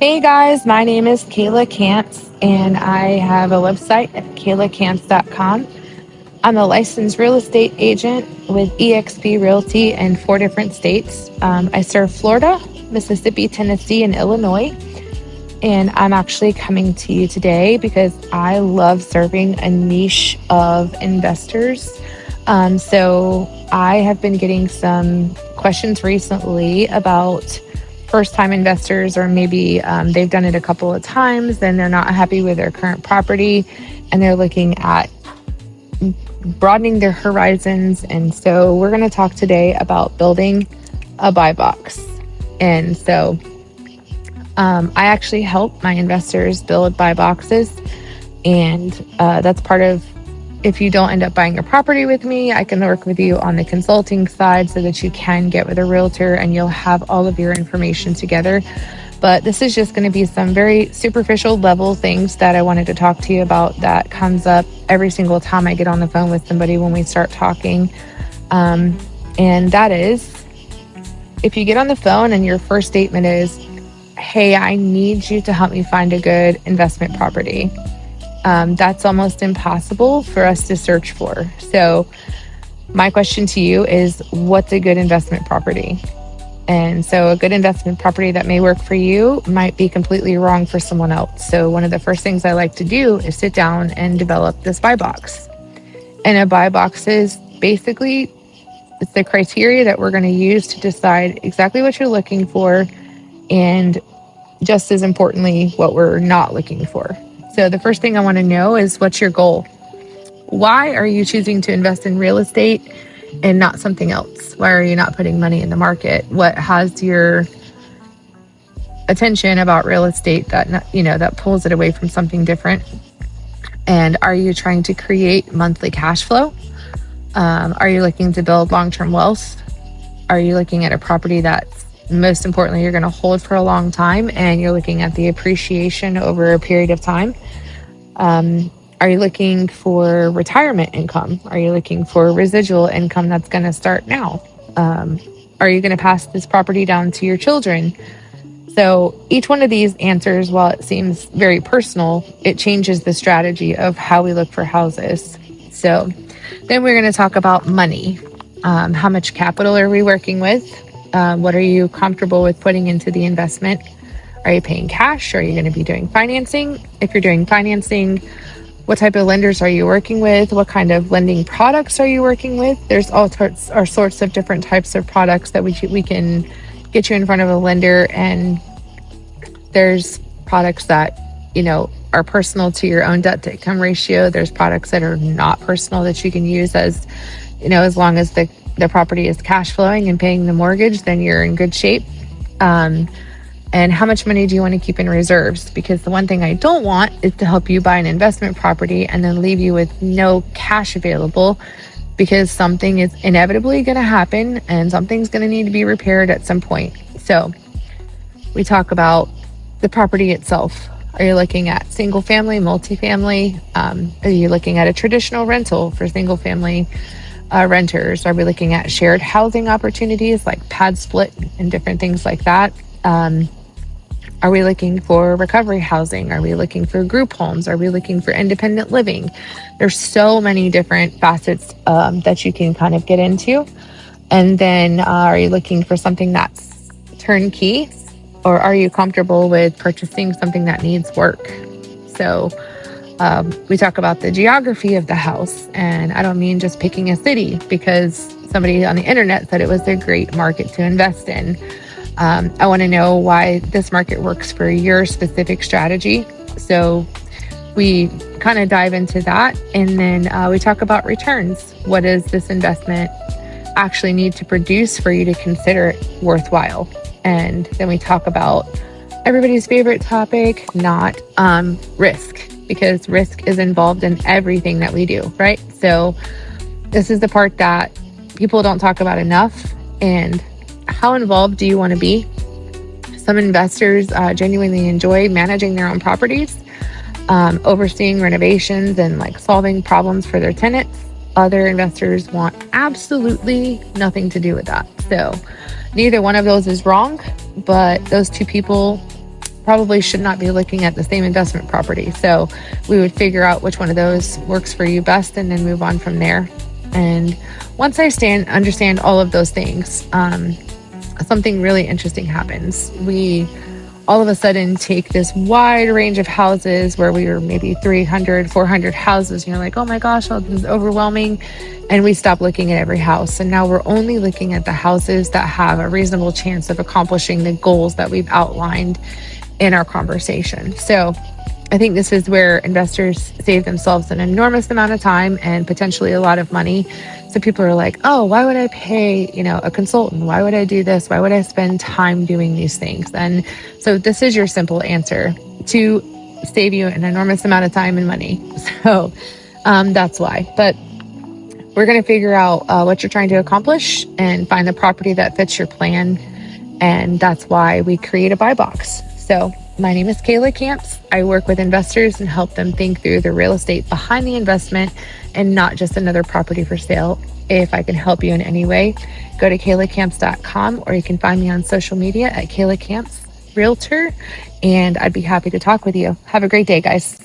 Hey guys, my name is Kayla Kantz, and I have a website at kaylakantz.com. I'm a licensed real estate agent with eXp Realty in 4 different states. I serve Florida, Mississippi, Tennessee, and Illinois. And I'm actually coming to you today because I love serving a niche of investors. So I have been getting some questions recently about first time investors, or maybe they've done it a couple of times and they're not happy with their current property and they're looking at broadening their horizons. And so we're going to talk today about building a buy box. And so I actually help my investors build buy boxes. And that's part of, if you don't end up buying a property with me, I can work with you on the consulting side so that you can get with a realtor and you'll have all of your information together. But this is just going to be some very superficial level things that I wanted to talk to you about that comes up every single time I get on the phone with somebody when we start talking. And that is, if you get on the phone and your first statement is, hey, I need you to help me find a good investment property. That's almost impossible for us to search for. So my question to you is, what's a good investment property? And so a good investment property that may work for you might be completely wrong for someone else. So one of the first things I like to do is sit down and develop this buy box. And a buy box is basically, it's the criteria that we're going to use to decide exactly what you're looking for, and just as importantly, what we're not looking for. So the first thing I want to know is, what's your goal? Why are you choosing to invest in real estate and not something else? Why are you not putting money in the market? What has your attention about real estate that pulls it away from something different? And are you trying to create monthly cash flow? Are you looking to build long-term wealth? Are you looking at a property that's, most importantly, you're going to hold for a long time and you're looking at the appreciation over a period of time? Are you looking for retirement income? Are you looking for residual income that's going to start now? Are you going to pass this property down to your children? So each one of these answers, while it seems very personal, it changes the strategy of how we look for houses. So then we're going to talk about money. How much capital are we working with? What are you comfortable with putting into the investment? Are you paying cash? Are you going to be doing financing? If you're doing financing, what type of lenders are you working with? What kind of lending products are you working with? There's all sorts of different types of products that we can get you in front of a lender. And there's products that, are personal to your own debt to income ratio. There's products that are not personal that you can use as long as the property is cash flowing and paying the mortgage, then you're in good shape. And how much money do you want to keep in reserves? Because the one thing I don't want is to help you buy an investment property and then leave you with no cash available, because something is inevitably going to happen and something's going to need to be repaired at some point. So we talk about the property itself. Are you looking at single family, multifamily? Are you looking at a traditional rental for single family renters? Are we looking at shared housing opportunities like pad split and different things like that? Are we looking for recovery housing? Are we looking for group homes? Are we looking for independent living? There's so many different facets that you can kind of get into. And then are you looking for something that's turnkey, or are you comfortable with purchasing something that needs work? So we talk about the geography of the house, and I don't mean just picking a city because somebody on the internet said it was a great market to invest in. I want to know why this market works for your specific strategy. So we kind of dive into that, and then we talk about returns. What does this investment actually need to produce for you to consider it worthwhile? And then we talk about everybody's favorite topic, not risk, because risk is involved in everything that we do, right? So this is the part that people don't talk about enough. And how involved do you want to be? Some investors genuinely enjoy managing their own properties, overseeing renovations and solving problems for their tenants. Other investors want absolutely nothing to do with that. So neither one of those is wrong, but those two people probably should not be looking at the same investment property. So we would figure out which one of those works for you best and then move on from there. And once I understand all of those things, something really interesting happens. We all of a sudden take this wide range of houses where we were maybe 300, 400 houses. And you're like, oh my gosh, this is overwhelming. And we stop looking at every house. And now we're only looking at the houses that have a reasonable chance of accomplishing the goals that we've outlined in our conversation. So I think this is where investors save themselves an enormous amount of time and potentially a lot of money. So people are like, oh, why would I pay, a consultant? Why would I do this? Why would I spend time doing these things? And so this is your simple answer to save you an enormous amount of time and money. So that's why. But we're going to figure out what you're trying to accomplish and find the property that fits your plan. And that's why we create a buy box. So my name is Kayla Camps. I work with investors and help them think through the real estate behind the investment and not just another property for sale. If I can help you in any way, go to kaylacamps.com, or you can find me on social media at Kayla Camps Realtor, and I'd be happy to talk with you. Have a great day, guys.